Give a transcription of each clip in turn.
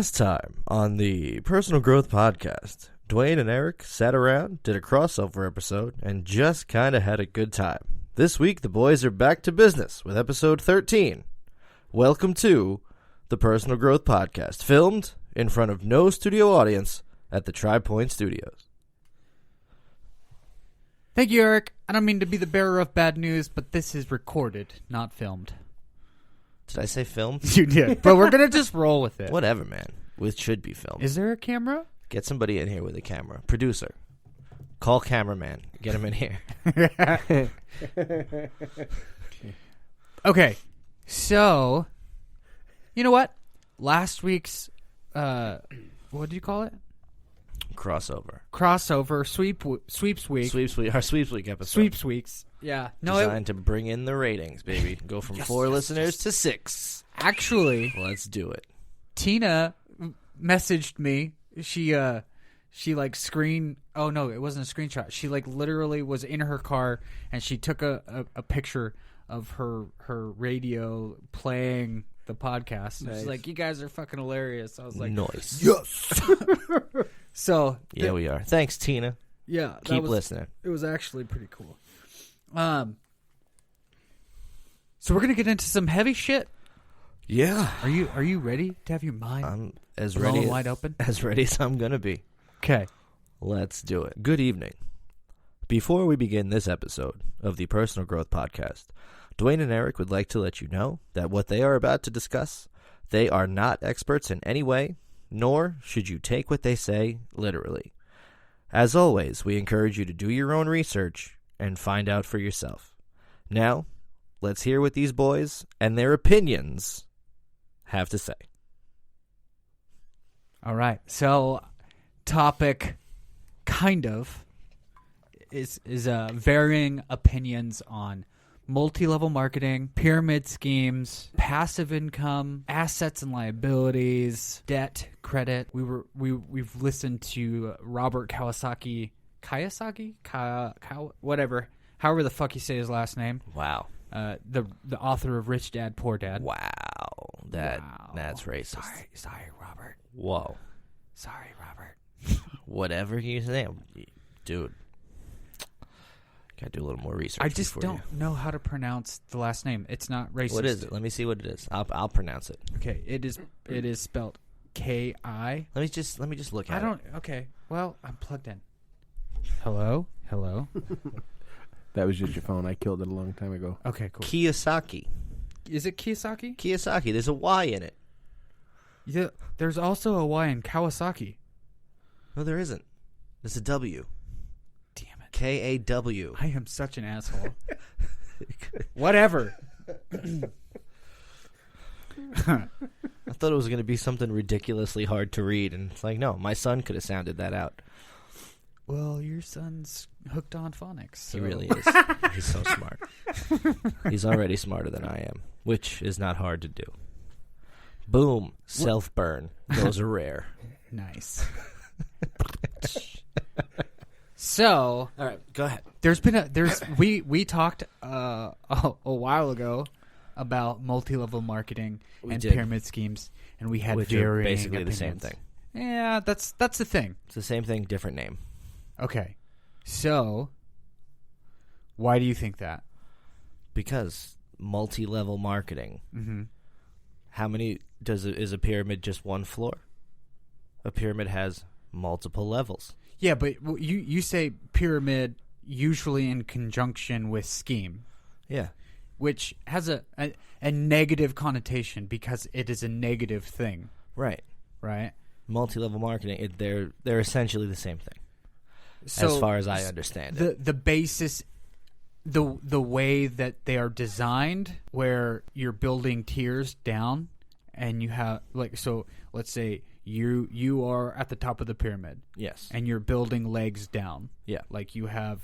Last time on the Personal Growth Podcast, Dwayne and Eric sat around, did a crossover episode, and just kind of had a good time. This week, the boys are back to business with episode 13. Welcome to the Personal Growth Podcast, filmed in front of no studio audience at the Tri-Point Studios. Thank you, Eric. I don't mean to be the bearer of bad news, but this is recorded, not filmed. Did I say filmed? You did, but we're going to just roll with it. Whatever, man. It should be filmed. Is there a camera? Get somebody in here with a camera. Producer. Call cameraman. Get him in here. Okay, so, you know what? Last week's, what did you call it? Crossover. Sweeps week. Our sweeps week episode. Sweeps weeks. Yeah. No, Designed to bring in the ratings, baby. Go from 4 listeners to 6. Actually, Let's do it. Tina messaged me. She like oh no, it wasn't a screenshot. She like literally was in her car and she took a picture of her radio playing the podcast. Nice. She's like, "You guys are fucking hilarious." I was like, "Nice." Yes. So yeah, we are. Thanks, Tina. Yeah, keep listening. It was actually pretty cool. So we're gonna get into some heavy shit. Yeah. Are you ready to have your mind? I'm as ready, wide open, as ready as I'm gonna be. Okay, let's do it. Good evening. Before we begin this episode of the Personal Growth Podcast, Dwayne and Eric would like to let you know that what they are about to discuss, they are not experts in any way, nor should you take what they say literally. As always, we encourage you to do your own research and find out for yourself. Now, let's hear what these boys and their opinions have to say. All right. So, topic kind of is varying opinions on multi-level marketing, pyramid schemes, passive income, assets and liabilities, debt, credit. We've listened to Robert Kiyosaki, whatever, however the fuck you say his last name. Wow. The author of Rich Dad Poor Dad. Wow. That's racist. Sorry, Robert. Whoa. Sorry, Robert. Whatever you say, dude. Gotta do a little more research. I just don't know how to pronounce the last name. It's not racist. What is it? Let me see what it is. I'll pronounce it. Okay, it is spelled K-I. Let me just look at it. Okay. Well, I'm plugged in. Hello. That was just your phone. I killed it a long time ago. Okay, cool. Kiyosaki. Is it Kiyosaki? Kiyosaki. There's a Y in it. Yeah. There's also a Y in Kawasaki. No, there isn't. There's a W. Damn it. K-A-W. I am such an asshole. Whatever. I thought it was going to be something ridiculously hard to read, and it's like, no, my son could have sounded that out. Well, your son's hooked on phonics. So. He really is. He's so smart. He's already smarter than I am, which is not hard to do. Boom. Self-burn. Those are rare. Nice. So, all right, go ahead. We talked a while ago about multi-level marketing and pyramid schemes, and we had which varying are basically opinions. the same thing. Yeah, that's the thing. It's the same thing, different name. Okay, so why do you think that? Because multi-level marketing. Mm-hmm. How many is a pyramid just one floor? A pyramid has multiple levels. Yeah, but you say pyramid usually in conjunction with scheme. Yeah. Which has a negative connotation because it is a negative thing. Right. Right? Multi-level marketing, they're essentially the same thing. So as far as I understand it. The basis, the way that they are designed, where you're building tiers down, and you have, like, so let's say you are at the top of the pyramid. Yes. And you're building legs down. Yeah. Like you have,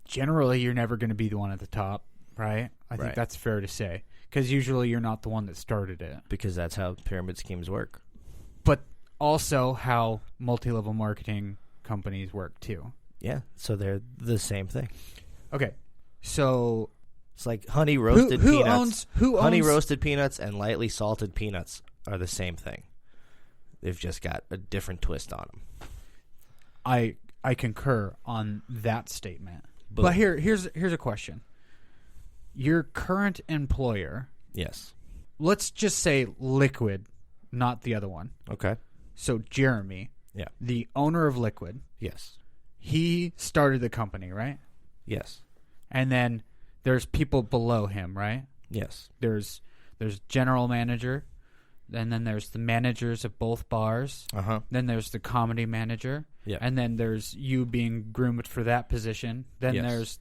generally you're never going to be the one at the top, right? I think that's fair to say. Because usually you're not the one that started it. Because that's how pyramid schemes work. But also how multi-level marketing companies work too. Yeah, so they're the same thing. Okay, so it's like honey roasted peanuts. Who owns honey roasted peanuts and lightly salted peanuts are the same thing. They've just got a different twist on them. I concur on that statement. Boom. But here's a question. Your current employer, Yes. let's just say Liquid, not the other one. Okay. So Jeremy, Yeah. the owner of Liquid, Yes. he started the company, right? Yes. And then there's people below him, right? Yes. There's general manager, and then there's the managers of both bars. Uh-huh. Then there's the comedy manager. Yeah. And then there's you being groomed for that position. Then Yes. there's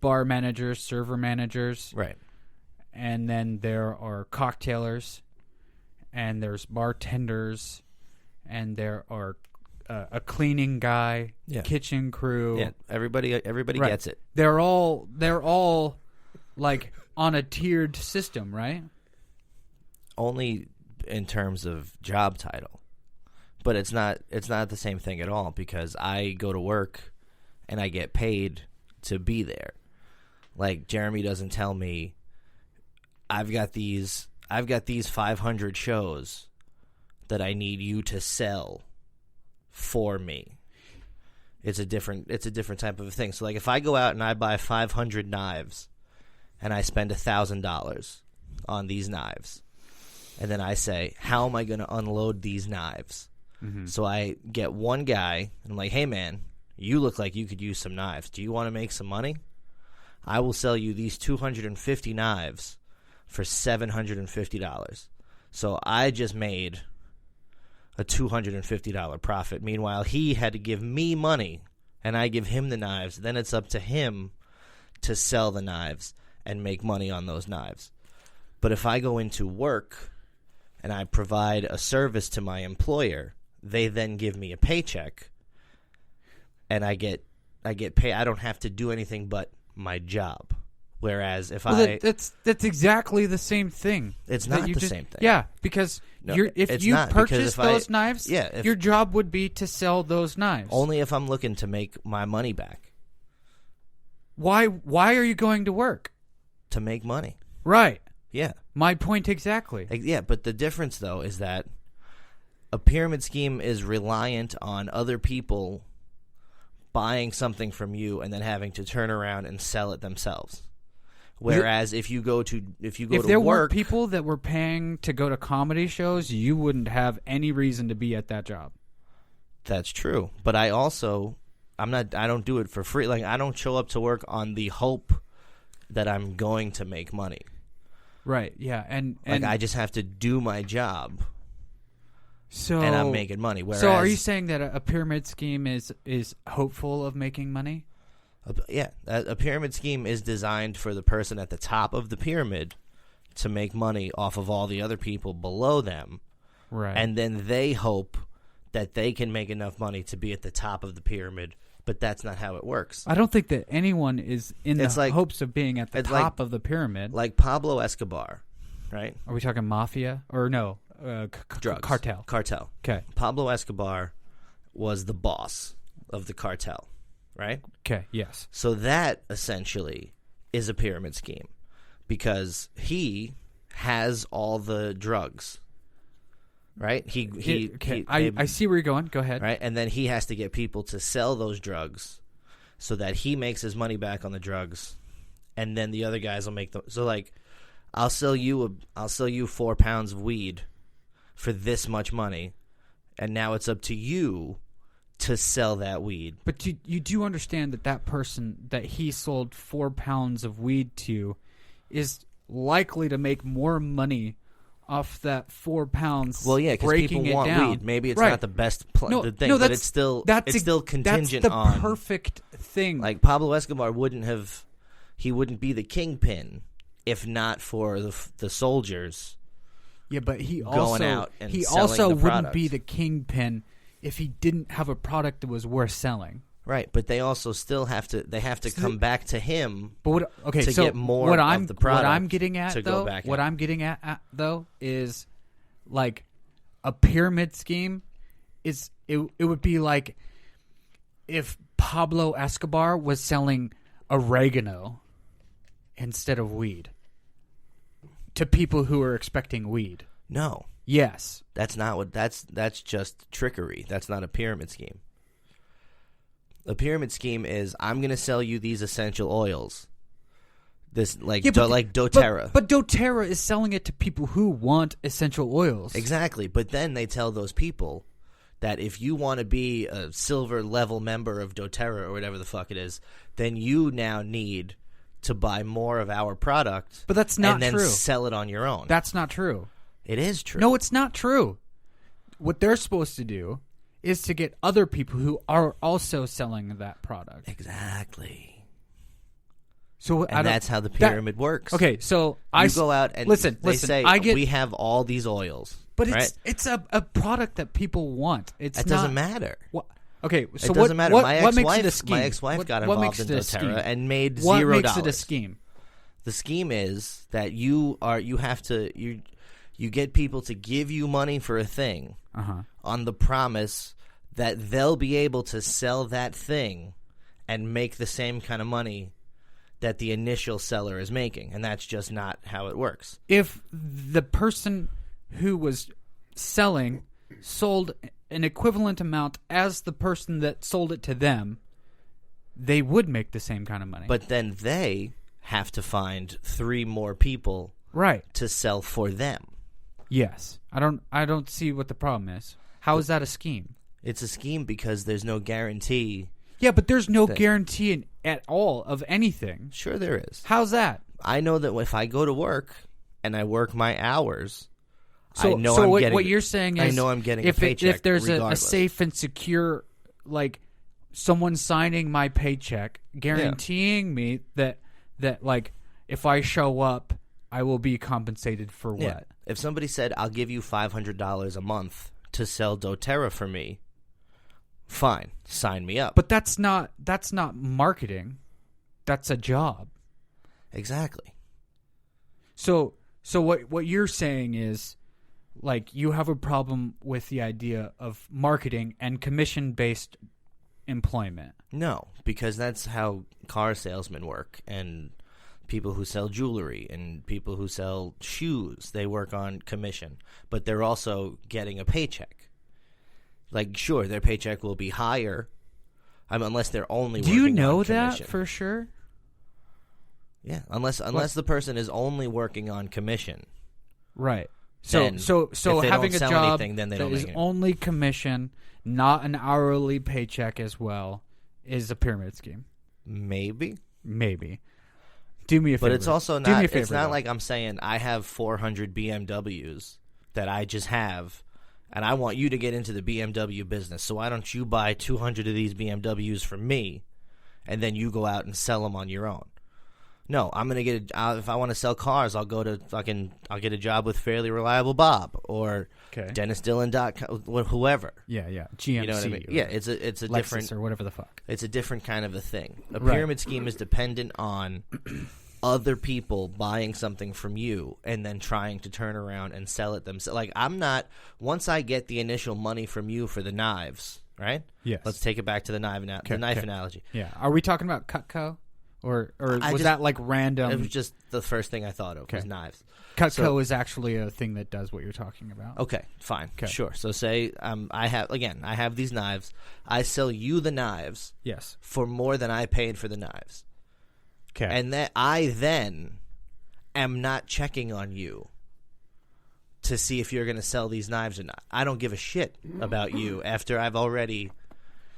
bar managers, server managers. Right. And then there are cocktailers. And there's bartenders. And there are a cleaning guy, Yeah. kitchen crew. Yeah. Everybody Right. gets it. They're all like on a tiered system, right? Only in terms of job title. But it's not the same thing at all, because I go to work and I get paid to be there. Like, Jeremy doesn't tell me I've got these 500 shows that I need you to sell for me. It's a different type of a thing. So like, if I go out and I buy 500 knives and I spend $1,000 on these knives, and then I say, how am I going to unload these knives? Mm-hmm. So I get one guy, and I'm like, hey, man, you look like you could use some knives. Do you want to make some money? I will sell you these 250 knives for $750. So I just made a $250 profit. Meanwhile, he had to give me money, and I give him the knives. Then it's up to him to sell the knives and make money on those knives. But if I go into work and I provide a service to my employer, they then give me a paycheck, and I get paid. I don't have to do anything but my job. Whereas if that's exactly the same thing. It's not the same thing. Yeah, because No, if it's you not, because purchase if those knives, if- your job would be to sell those knives. only if I'm looking to make my money back, Why are you going to work? to make money. Right. Yeah. My point exactly. Yeah, but the difference, though, is that a pyramid scheme is reliant on other people buying something from you and then having to turn around and sell it themselves. Whereas if you go to If to there work, weren't people that were paying to go to comedy shows, you wouldn't have any reason to be at that job. that's true. But I don't do it for free. Like, I don't show up to work on the hope that I'm going to make money. Right. Yeah. And I just have to do my job, so and I'm making money. Whereas, So are you saying that a pyramid scheme is hopeful of making money? a pyramid scheme is designed for the person at the top of the pyramid to make money off of all the other people below them, Right. and then they hope that they can make enough money to be at the top of the pyramid. But that's not how it works. I don't think that anyone is in It's the like- hopes of being at the it's top like- of the pyramid. Like Pablo Escobar, right? Are we talking mafia or no? Drugs. Cartel. Cartel. Okay. Pablo Escobar was the boss of the cartel, right? Okay. Yes. So that essentially is a pyramid scheme, because he has all the drugs, right? I see where you're going. Go ahead. Right, and then he has to get people to sell those drugs so that he makes his money back on the drugs, and then the other guys will make them. So, like, I'll sell you 4 pounds of weed for this much money, and now it's up to you to sell that weed. But you do understand that person that he sold 4 pounds of weed to is likely to make more money off that 4 pounds. Well, yeah, because breaking people want it down. weed. Maybe it's Right. not the best thing, but that's it's still contingent that's the on perfect thing. Like, Pablo Escobar wouldn't be the kingpin if not for the soldiers. Yeah, but he going also out and he selling also the wouldn't product. be the kingpin if he didn't have a product that was worth selling. Right, but they also still have to come back to him. But to so get more what of I'm the product what I'm getting at to though, go back what in. I'm getting at though is like a pyramid scheme is it would be like if Pablo Escobar was selling oregano instead of weed to people who are expecting weed. No, Yes. That's not what that's just trickery. That's not a pyramid scheme. A pyramid scheme is I'm going to sell you these essential oils. This like doTERRA. But doTERRA is selling it to people who want essential oils. Exactly. But then they tell those people that if you want to be a silver level member of doTERRA or whatever the fuck it is, then you now need to buy more of our product. But that's not true. And then true. sell it on your own. That's not true. It is true. No, it's not true. What they're supposed to do is to get other people who are also selling that product. Exactly. So and that's how the pyramid works. Okay, so you go out and listen. Say, we have all these oils. But right? it's a product that people want. It doesn't matter. Okay, so it doesn't matter. What makes it a scheme? My ex-wife got involved in doTERRA and made $0. What makes it a scheme? The scheme is that you get people to give you money for a thing on the promise that they'll be able to sell that thing and make the same kind of money that the initial seller is making, and that's just not how it works. If the person who was selling sold an equivalent amount as the person that sold it to them, they would make the same kind of money. But then they have to find 3 more people to sell for them. Yes. I don't see what the problem is. How is that a scheme? It's a scheme because there's no guarantee. Yeah, but there's no guarantee at all of anything. Sure there is. How's that? I know that if I go to work and I work my hours, I know what you're saying is I know I'm getting a paycheck if there's a regardless. safe and secure, like someone signing my paycheck, guaranteeing me that like if I show up, I will be compensated for what? Yeah. If somebody said, I'll give you $500 a month to sell doTERRA for me, fine, sign me up. But that's not marketing. That's a job. Exactly. So what you're saying is, like, you have a problem with the idea of marketing and commission-based employment. No, because that's how car salesmen work, and people who sell jewelry and people who sell shoes, they work on commission, but they're also getting a paycheck. Like, sure, their paycheck will be higher, unless they're only working on commission. Do you know that for sure? Yeah, unless the person is only working on commission. Right. So having a job then they that don't is make it. only commission, not an hourly paycheck as well, is a pyramid scheme. Maybe. Do me a favor. But it's also not. It's not though. like I'm saying I have 400 BMWs that I just have, and I want you to get into the BMW business. So why don't you buy 200 of these BMWs from me, and then you go out and sell them on your own? No, I'm gonna get. If I want to sell cars, I'll go to I'll get a job with Fairly Reliable Bob or DennisDillon.com, whoever. Yeah. GMC. You know what I mean? Yeah, it's a Lexus different or whatever the fuck. It's a different kind of a thing. A pyramid scheme is dependent on other people buying something from you and then trying to turn around and sell it themselves. Like, I'm not. Once I get the initial money from you for the knives, right? Yes. Let's take it back to the knife analogy. Yeah. Are we talking about Cutco? Or was that like random? It was just the first thing I thought of was knives. Cutco is actually a thing that does what you're talking about. Okay, fine, sure. So say I have these knives. I sell you the knives, yes, for more than I paid for the knives. Okay, and that I then am not checking on you to see if you're going to sell these knives or not. I don't give a shit about you after I've already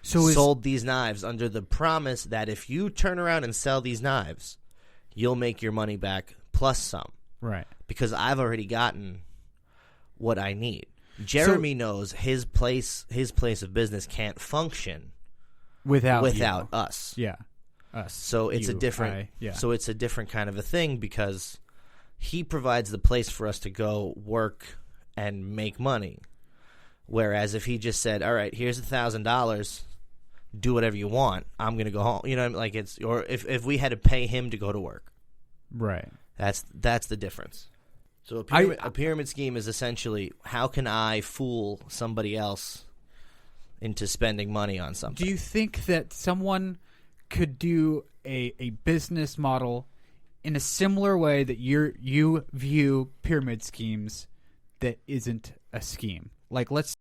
sold these knives under the promise that if you turn around and sell these knives, you'll make your money back plus some. Right. Because I've already gotten what I need. Jeremy knows his place of business can't function without us. Yeah. Us. So it's a different so it's a different kind of a thing because he provides the place for us to go work and make money. Whereas if he just said, "All right, here's $1,000, do whatever you want. I'm going to go home." You know, like or if we had to pay him to go to work. Right. That's the difference. So a pyramid scheme is essentially, how can I fool somebody else into spending money on something? Do you think that someone could do a business model in a similar way that you view pyramid schemes that isn't a scheme. Like let's